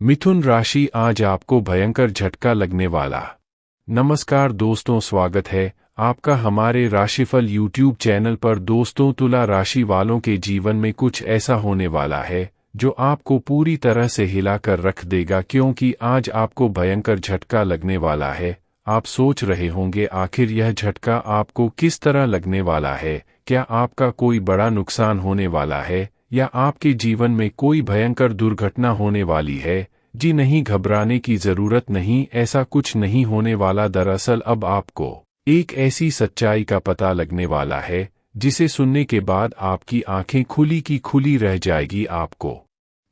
मिथुन राशि, आज आपको भयंकर झटका लगने वाला। नमस्कार दोस्तों, स्वागत है आपका हमारे राशिफल यूट्यूब चैनल पर। दोस्तों, तुला राशि वालों के जीवन में कुछ ऐसा होने वाला है जो आपको पूरी तरह से हिला कर रख देगा, क्योंकि आज आपको भयंकर झटका लगने वाला है। आप सोच रहे होंगे आखिर यह झटका आपको किस तरह लगने वाला है। क्या आपका कोई बड़ा नुकसान होने वाला है या आपके जीवन में कोई भयंकर दुर्घटना होने वाली है? जी नहीं, घबराने की जरूरत नहीं, ऐसा कुछ नहीं होने वाला। दरअसल अब आपको एक ऐसी सच्चाई का पता लगने वाला है जिसे सुनने के बाद आपकी आंखें खुली की खुली रह जाएगी। आपको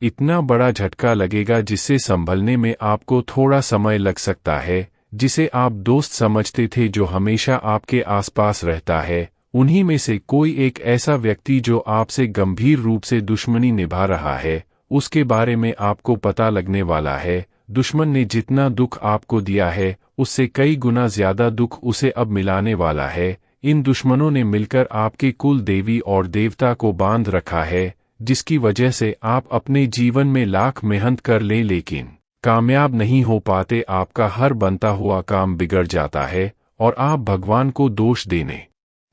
इतना बड़ा झटका लगेगा जिससे संभलने में आपको थोड़ा समय लग सकता है। जिसे आप दोस्त समझते थे, जो हमेशा आपके आसपास रहता है, उन्हीं में से कोई एक ऐसा व्यक्ति जो आपसे गंभीर रूप से दुश्मनी निभा रहा है, उसके बारे में आपको पता लगने वाला है। दुश्मन ने जितना दुख आपको दिया है उससे कई गुना ज्यादा दुख उसे अब मिलाने वाला है। इन दुश्मनों ने मिलकर आपके कुल देवी और देवता को बांध रखा है, जिसकी वजह से आप अपने जीवन में लाख मेहनत कर लें लेकिन कामयाब नहीं हो पाते। आपका हर बनता हुआ काम बिगड़ जाता है और आप भगवान को दोष देने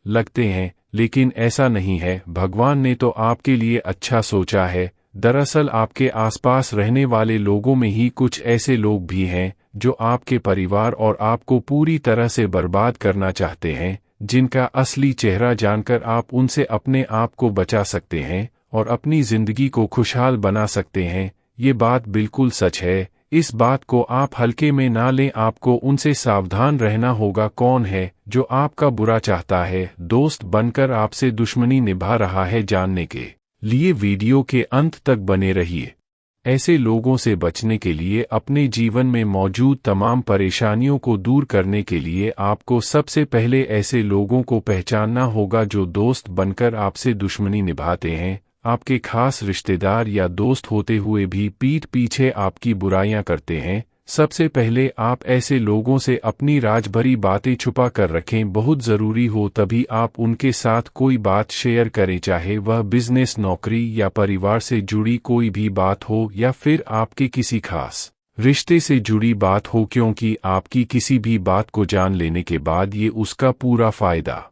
लगते हैं, लेकिन ऐसा नहीं है। भगवान ने तो आपके लिए अच्छा सोचा है। दरअसल आपके आसपास रहने वाले लोगों में ही कुछ ऐसे लोग भी हैं जो आपके परिवार और आपको पूरी तरह से बर्बाद करना चाहते हैं, जिनका असली चेहरा जानकर आप उनसे अपने आप को बचा सकते हैं और अपनी जिंदगी को खुशहाल बना सकते हैं। ये बात बिल्कुल सच है, इस बात को आप हल्के में ना लें। आपको उनसे सावधान रहना होगा। कौन है जो आपका बुरा चाहता है, दोस्त बनकर आपसे दुश्मनी निभा रहा है? जानने के लिए वीडियो के अंत तक बने रहिए। ऐसे लोगों से बचने के लिए, अपने जीवन में मौजूद तमाम परेशानियों को दूर करने के लिए आपको सबसे पहले ऐसे लोगों को पहचानना होगा जो दोस्त बनकर आपसे दुश्मनी निभाते हैं। आपके खास रिश्तेदार या दोस्त होते हुए भी पीठ पीछे आपकी बुराइयां करते हैं। सबसे पहले आप ऐसे लोगों से अपनी राजभरी बातें छुपा कर रखें। बहुत ज़रूरी हो तभी आप उनके साथ कोई बात शेयर करें, चाहे वह बिजनेस, नौकरी या परिवार से जुड़ी कोई भी बात हो या फिर आपके किसी खास रिश्ते से जुड़ी बात हो, क्योंकि आपकी किसी भी बात को जान लेने के बाद ये उसका पूरा फायदा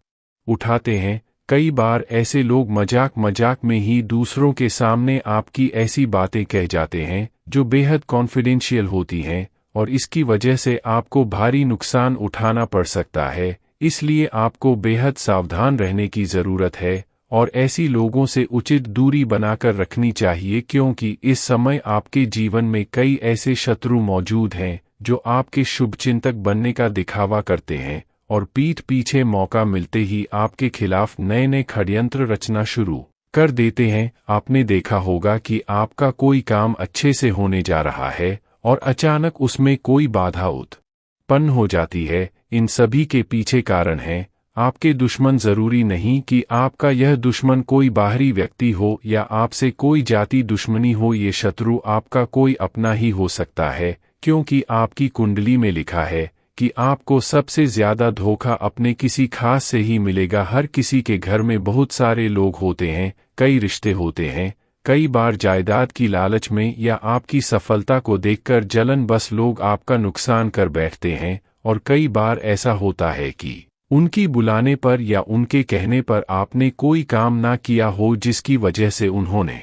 उठाते हैं। कई बार ऐसे लोग मजाक मजाक में ही दूसरों के सामने आपकी ऐसी बातें कह जाते हैं जो बेहद कॉन्फिडेंशियल होती हैं, और इसकी वजह से आपको भारी नुकसान उठाना पड़ सकता है। इसलिए आपको बेहद सावधान रहने की ज़रूरत है और ऐसी लोगों से उचित दूरी बनाकर रखनी चाहिए, क्योंकि इस समय आपके जीवन में कई ऐसे शत्रु मौजूद हैं जो आपके शुभचिंतक बनने का दिखावा करते हैं और पीठ पीछे मौका मिलते ही आपके खिलाफ नए नए षड्यंत्र रचना शुरू कर देते हैं। आपने देखा होगा कि आपका कोई काम अच्छे से होने जा रहा है और अचानक उसमें कोई बाधा उत्पन्न हो जाती है। इन सभी के पीछे कारण है आपके दुश्मन। जरूरी नहीं कि आपका यह दुश्मन कोई बाहरी व्यक्ति हो या आपसे कोई जाति दुश्मनी हो। ये शत्रु आपका कोई अपना ही हो सकता है, क्योंकि आपकी कुंडली में लिखा है कि आपको सबसे ज्यादा धोखा अपने किसी खास से ही मिलेगा। हर किसी के घर में बहुत सारे लोग होते हैं, कई रिश्ते होते हैं। कई बार जायदाद की लालच में या आपकी सफलता को देखकर जलनबस लोग आपका नुकसान कर बैठते हैं, और कई बार ऐसा होता है कि उनकी बुलाने पर या उनके कहने पर आपने कोई काम ना किया हो, जिसकी वजह से उन्होंने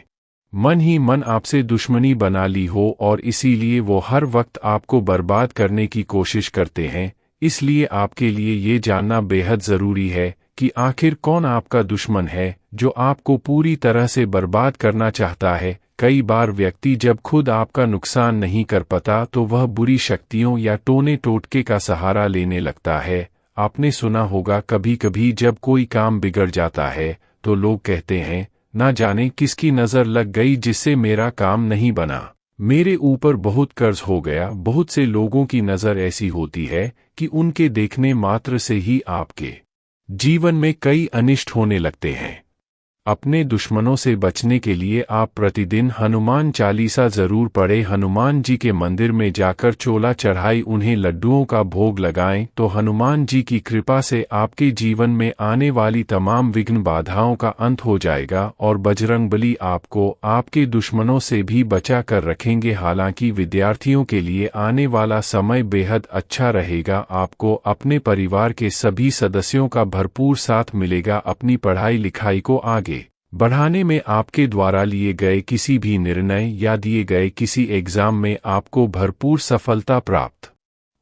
मन ही मन आपसे दुश्मनी बना ली हो, और इसीलिए वो हर वक्त आपको बर्बाद करने की कोशिश करते हैं। इसलिए आपके लिए ये जानना बेहद ज़रूरी है कि आखिर कौन आपका दुश्मन है जो आपको पूरी तरह से बर्बाद करना चाहता है। कई बार व्यक्ति जब खुद आपका नुकसान नहीं कर पाता तो वह बुरी शक्तियों या टोने टोटके का सहारा लेने लगता है। आपने सुना होगा कभी कभी जब कोई काम बिगड़ जाता है तो लोग कहते हैं, ना जाने किसकी नज़र लग गई जिससे मेरा काम नहीं बना, मेरे ऊपर बहुत कर्ज हो गया। बहुत से लोगों की नज़र ऐसी होती है कि उनके देखने मात्र से ही आपके जीवन में कई अनिष्ट होने लगते हैं। अपने दुश्मनों से बचने के लिए आप प्रतिदिन हनुमान चालीसा जरूर पढ़ें। हनुमान जी के मंदिर में जाकर चोला चढ़ाई, उन्हें लड्डुओं का भोग लगाएं, तो हनुमान जी की कृपा से आपके जीवन में आने वाली तमाम विघ्न बाधाओं का अंत हो जाएगा और बजरंगबली आपको आपके दुश्मनों से भी बचा कर रखेंगे। हालांकि विद्यार्थियों के लिए आने वाला समय बेहद अच्छा रहेगा। आपको अपने परिवार के सभी सदस्यों का भरपूर साथ मिलेगा। अपनी पढ़ाई लिखाई को आगे बढ़ाने में आपके द्वारा लिए गए किसी भी निर्णय या दिए गए किसी एग्जाम में आपको भरपूर सफलता प्राप्त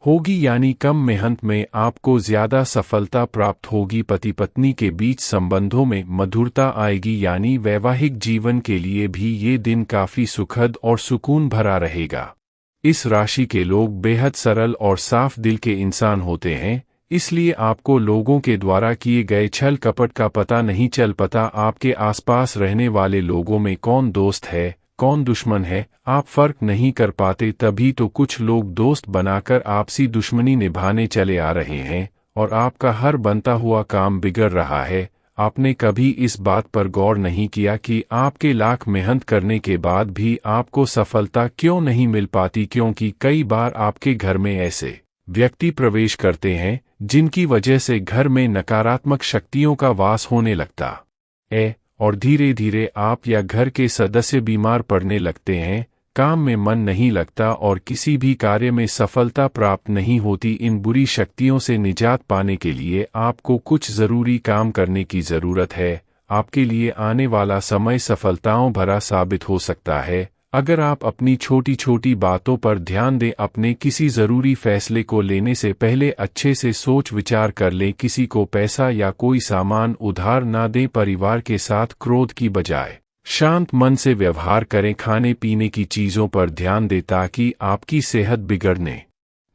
होगी, यानी कम मेहनत में आपको ज्यादा सफलता प्राप्त होगी। पति पत्नी के बीच संबंधों में मधुरता आएगी, यानी वैवाहिक जीवन के लिए भी ये दिन काफी सुखद और सुकून भरा रहेगा। इस राशि के लोग बेहद सरल और साफ दिल के इंसान होते हैं, इसलिए आपको लोगों के द्वारा किए गए छल कपट का पता नहीं चल पाता। आपके आसपास रहने वाले लोगों में कौन दोस्त है कौन दुश्मन है आप फर्क नहीं कर पाते। तभी तो कुछ लोग दोस्त बनाकर आपसी दुश्मनी निभाने चले आ रहे हैं और आपका हर बनता हुआ काम बिगड़ रहा है। आपने कभी इस बात पर गौर नहीं किया कि आपके लाख मेहनत करने के बाद भी आपको सफलता क्यों नहीं मिल पाती, क्योंकि कई बार आपके घर में ऐसे व्यक्ति प्रवेश करते हैं जिनकी वजह से घर में नकारात्मक शक्तियों का वास होने लगता है और धीरे धीरे आप या घर के सदस्य बीमार पड़ने लगते हैं, काम में मन नहीं लगता और किसी भी कार्य में सफलता प्राप्त नहीं होती। इन बुरी शक्तियों से निजात पाने के लिए आपको कुछ जरूरी काम करने की जरूरत है। आपके लिए आने वाला समय सफलताओं भरा साबित हो सकता है अगर आप अपनी छोटी छोटी बातों पर ध्यान दें। अपने किसी जरूरी फैसले को लेने से पहले अच्छे से सोच विचार कर लें। किसी को पैसा या कोई सामान उधार ना दें। परिवार के साथ क्रोध की बजाय शांत मन से व्यवहार करें। खाने पीने की चीजों पर ध्यान दें ताकि आपकी सेहत बिगड़ने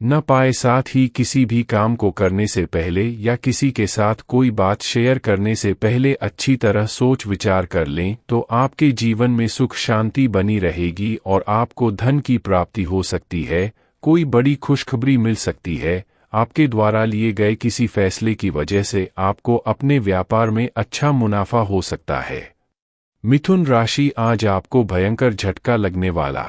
न पाए। साथ ही किसी भी काम को करने से पहले या किसी के साथ कोई बात शेयर करने से पहले अच्छी तरह सोच विचार कर लें, तो आपके जीवन में सुख शांति बनी रहेगी और आपको धन की प्राप्ति हो सकती है। कोई बड़ी खुशखबरी मिल सकती है। आपके द्वारा लिए गए किसी फैसले की वजह से आपको अपने व्यापार में अच्छा मुनाफा हो सकता है। मिथुन राशि, आज आपको भयंकर झटका लगने वाला।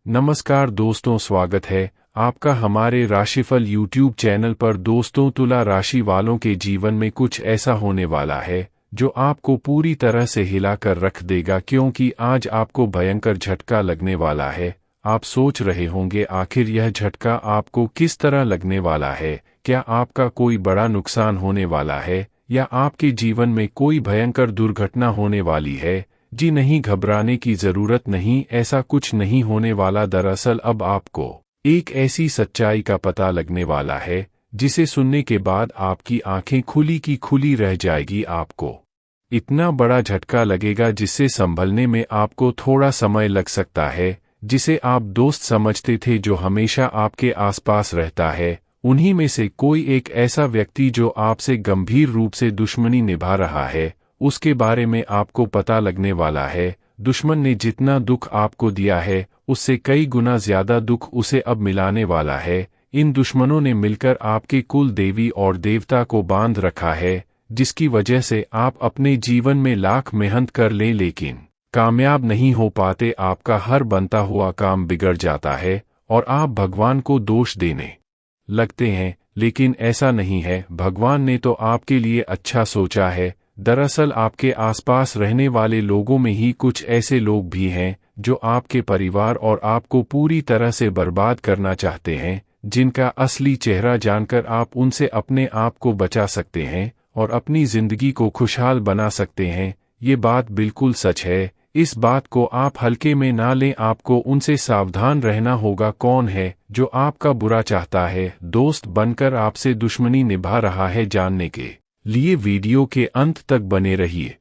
नमस्कार दोस्तों, स्वागत है आपका हमारे राशिफल YouTube चैनल पर। दोस्तों, तुला राशि वालों के जीवन में कुछ ऐसा होने वाला है जो आपको पूरी तरह से हिलाकर रख देगा, क्योंकि आज आपको भयंकर झटका लगने वाला है। आप सोच रहे होंगे आखिर यह झटका आपको किस तरह लगने वाला है। क्या आपका कोई बड़ा नुकसान होने वाला है या आपके जीवन में कोई भयंकर दुर्घटना होने वाली है? जी नहीं, घबराने की जरूरत नहीं, ऐसा कुछ नहीं होने वाला। दरअसल अब आपको एक ऐसी सच्चाई का पता लगने वाला है जिसे सुनने के बाद आपकी आंखें खुली की खुली रह जाएगी। आपको इतना बड़ा झटका लगेगा जिससे संभलने में आपको थोड़ा समय लग सकता है। जिसे आप दोस्त समझते थे, जो हमेशा आपके आसपास रहता है, उन्हीं में से कोई एक ऐसा व्यक्ति जो आपसे गंभीर रूप से दुश्मनी निभा रहा है, उसके बारे में आपको पता लगने वाला है। दुश्मन ने जितना दुख आपको दिया है उससे कई गुना ज्यादा दुख उसे अब मिलाने वाला है। इन दुश्मनों ने मिलकर आपके कुल देवी और देवता को बांध रखा है, जिसकी वजह से आप अपने जीवन में लाख मेहनत कर लें लेकिन कामयाब नहीं हो पाते। आपका हर बनता हुआ काम बिगड़ जाता है और आप भगवान को दोष देने लगते हैं, लेकिन ऐसा नहीं है। भगवान ने तो आपके लिए अच्छा सोचा है। दरअसल आपके आसपास रहने वाले लोगों में ही कुछ ऐसे लोग भी हैं जो आपके परिवार और आपको पूरी तरह से बर्बाद करना चाहते हैं, जिनका असली चेहरा जानकर आप उनसे अपने आप को बचा सकते हैं और अपनी जिंदगी को खुशहाल बना सकते हैं। ये बात बिल्कुल सच है। इस बात को आप हल्के में ना लें, आपको उनसे सावधान रहना होगा। कौन है जो आपका बुरा चाहता है, दोस्त बनकर आपसे दुश्मनी निभा रहा है? जानने के लिए वीडियो के अंत तक बने रहिए।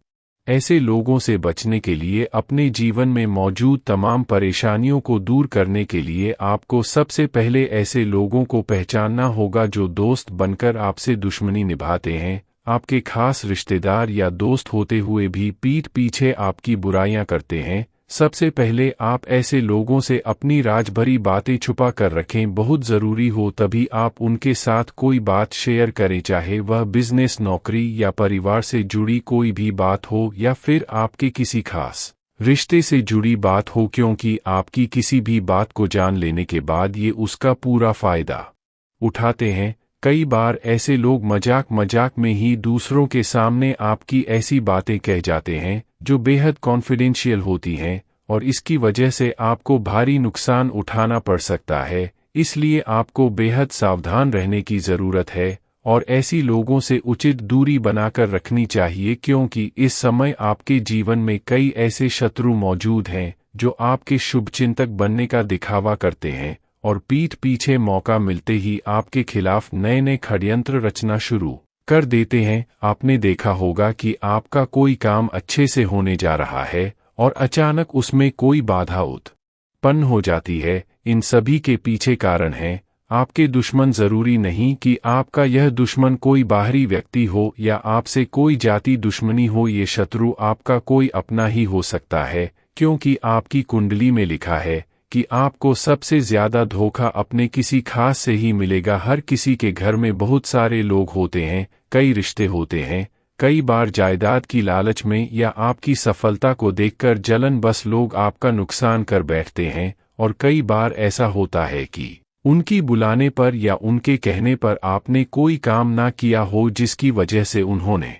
ऐसे लोगों से बचने के लिए, अपने जीवन में मौजूद तमाम परेशानियों को दूर करने के लिए आपको सबसे पहले ऐसे लोगों को पहचानना होगा जो दोस्त बनकर आपसे दुश्मनी निभाते हैं। आपके खास रिश्तेदार या दोस्त होते हुए भी पीठ पीछे आपकी बुराइयां करते हैं। सबसे पहले आप ऐसे लोगों से अपनी राज भरी बातें छुपा कर रखें। बहुत ज़रूरी हो तभी आप उनके साथ कोई बात शेयर करें, चाहे वह बिजनेस, नौकरी या परिवार से जुड़ी कोई भी बात हो या फिर आपके किसी खास रिश्ते से जुड़ी बात हो, क्योंकि आपकी किसी भी बात को जान लेने के बाद ये उसका पूरा फायदा उठाते हैं। कई बार ऐसे लोग मजाक मजाक में ही दूसरों के सामने आपकी ऐसी बातें कह जाते हैं जो बेहद कॉन्फिडेंशियल होती हैं, और इसकी वजह से आपको भारी नुकसान उठाना पड़ सकता है। इसलिए आपको बेहद सावधान रहने की ज़रूरत है और ऐसी लोगों से उचित दूरी बनाकर रखनी चाहिए, क्योंकि इस समय आपके जीवन में कई ऐसे शत्रु मौजूद हैं जो आपके शुभचिंतक बनने का दिखावा करते हैं और पीठ पीछे मौका मिलते ही आपके खिलाफ नए नए षड्यंत्र रचना शुरू कर देते हैं। आपने देखा होगा कि आपका कोई काम अच्छे से होने जा रहा है और अचानक उसमें कोई बाधा उत्पन्न हो जाती है। इन सभी के पीछे कारण है आपके दुश्मन। जरूरी नहीं कि आपका यह दुश्मन कोई बाहरी व्यक्ति हो या आपसे कोई जाति दुश्मनी हो, ये शत्रु आपका कोई अपना ही हो सकता है, क्योंकि आपकी कुंडली में लिखा है कि आपको सबसे ज्यादा धोखा अपने किसी खास से ही मिलेगा। हर किसी के घर में बहुत सारे लोग होते हैं, कई रिश्ते होते हैं। कई बार जायदाद की लालच में या आपकी सफलता को देखकर जलनवश लोग आपका नुकसान कर बैठते हैं, और कई बार ऐसा होता है कि उनकी बुलाने पर या उनके कहने पर आपने कोई काम ना किया हो, जिसकी वजह से उन्होंने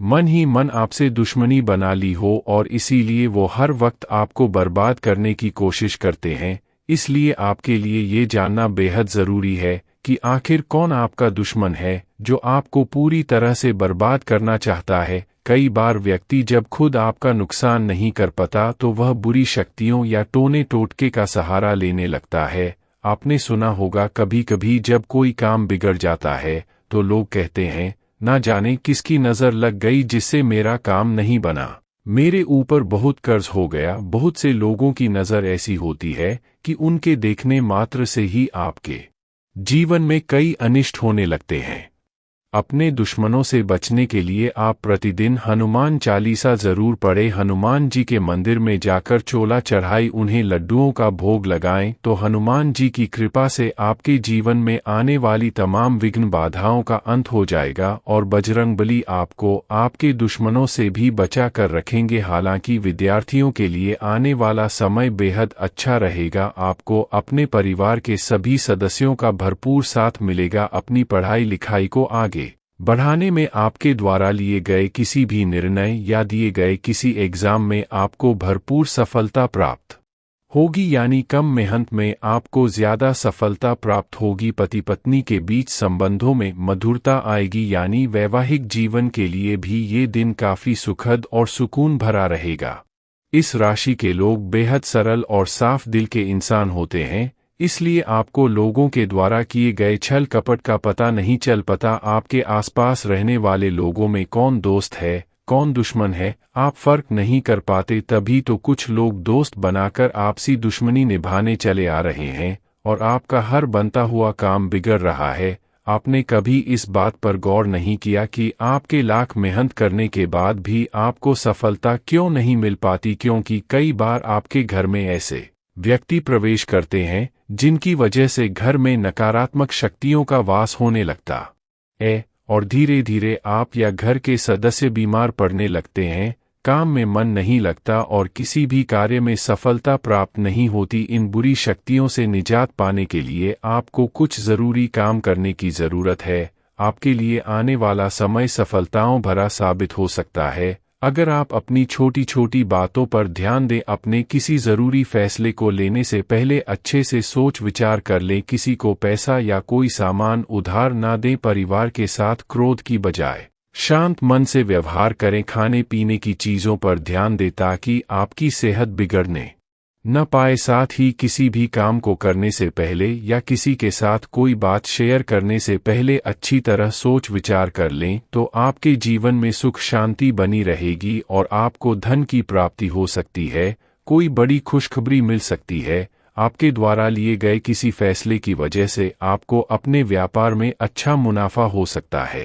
मन ही मन आपसे दुश्मनी बना ली हो, और इसीलिए वो हर वक्त आपको बर्बाद करने की कोशिश करते हैं। इसलिए आपके लिए ये जानना बेहद ज़रूरी है कि आखिर कौन आपका दुश्मन है जो आपको पूरी तरह से बर्बाद करना चाहता है। कई बार व्यक्ति जब खुद आपका नुकसान नहीं कर पाता तो वह बुरी शक्तियों या टोने टोटके का सहारा लेने लगता है। आपने सुना होगा कभी कभी जब कोई काम बिगड़ जाता है तो लोग कहते हैं, ना जाने किसकी नज़र लग गई जिससे मेरा काम नहीं बना, मेरे ऊपर बहुत कर्ज हो गया। बहुत से लोगों की नज़र ऐसी होती है कि उनके देखने मात्र से ही आपके जीवन में कई अनिष्ट होने लगते हैं। अपने दुश्मनों से बचने के लिए आप प्रतिदिन हनुमान चालीसा जरूर पढ़ें। हनुमान जी के मंदिर में जाकर चोला चढ़ाई, उन्हें लड्डुओं का भोग लगाएं, तो हनुमान जी की कृपा से आपके जीवन में आने वाली तमाम विघ्न बाधाओं का अंत हो जाएगा और बजरंगबली आपको आपके दुश्मनों से भी बचा कर रखेंगे। हालांकि विद्यार्थियों के लिए आने वाला समय बेहद अच्छा रहेगा। आपको अपने परिवार के सभी सदस्यों का भरपूर साथ मिलेगा। अपनी पढ़ाई लिखाई को आगे बढ़ाने में आपके द्वारा लिए गए किसी भी निर्णय या दिए गए किसी एग्जाम में आपको भरपूर सफलता प्राप्त होगी, यानी कम मेहनत में आपको ज्यादा सफलता प्राप्त होगी। पति पत्नी के बीच संबंधों में मधुरता आएगी, यानी वैवाहिक जीवन के लिए भी ये दिन काफी सुखद और सुकून भरा रहेगा। इस राशि के लोग बेहद सरल और साफ दिल के इंसान होते हैं, इसलिए आपको लोगों के द्वारा किए गए छल कपट का पता नहीं चल पाता। आपके आसपास रहने वाले लोगों में कौन दोस्त है कौन दुश्मन है आप फर्क नहीं कर पाते। तभी तो कुछ लोग दोस्त बनाकर आपसी दुश्मनी निभाने चले आ रहे हैं और आपका हर बनता हुआ काम बिगड़ रहा है। आपने कभी इस बात पर गौर नहीं किया कि आपके लाख मेहनत करने के बाद भी आपको सफलता क्यों नहीं मिल पाती, क्योंकि कई बार आपके घर में ऐसे व्यक्ति प्रवेश करते हैं जिनकी वजह से घर में नकारात्मक शक्तियों का वास होने लगता है और धीरे धीरे आप या घर के सदस्य बीमार पड़ने लगते हैं, काम में मन नहीं लगता और किसी भी कार्य में सफलता प्राप्त नहीं होती। इन बुरी शक्तियों से निजात पाने के लिए आपको कुछ ज़रूरी काम करने की ज़रूरत है। आपके लिए आने वाला समय सफलताओं भरा साबित हो सकता है अगर आप अपनी छोटी छोटी बातों पर ध्यान दें। अपने किसी ज़रूरी फैसले को लेने से पहले अच्छे से सोच विचार कर लें। किसी को पैसा या कोई सामान उधार ना दें। परिवार के साथ क्रोध की बजाय शांत मन से व्यवहार करें। खाने पीने की चीज़ों पर ध्यान दें ताकि आपकी सेहत बिगड़ने न पाए। साथ ही किसी भी काम को करने से पहले या किसी के साथ कोई बात शेयर करने से पहले अच्छी तरह सोच विचार कर लें, तो आपके जीवन में सुख शांति बनी रहेगी और आपको धन की प्राप्ति हो सकती है। कोई बड़ी खुशखबरी मिल सकती है। आपके द्वारा लिए गए किसी फैसले की वजह से आपको अपने व्यापार में अच्छा मुनाफा हो सकता है।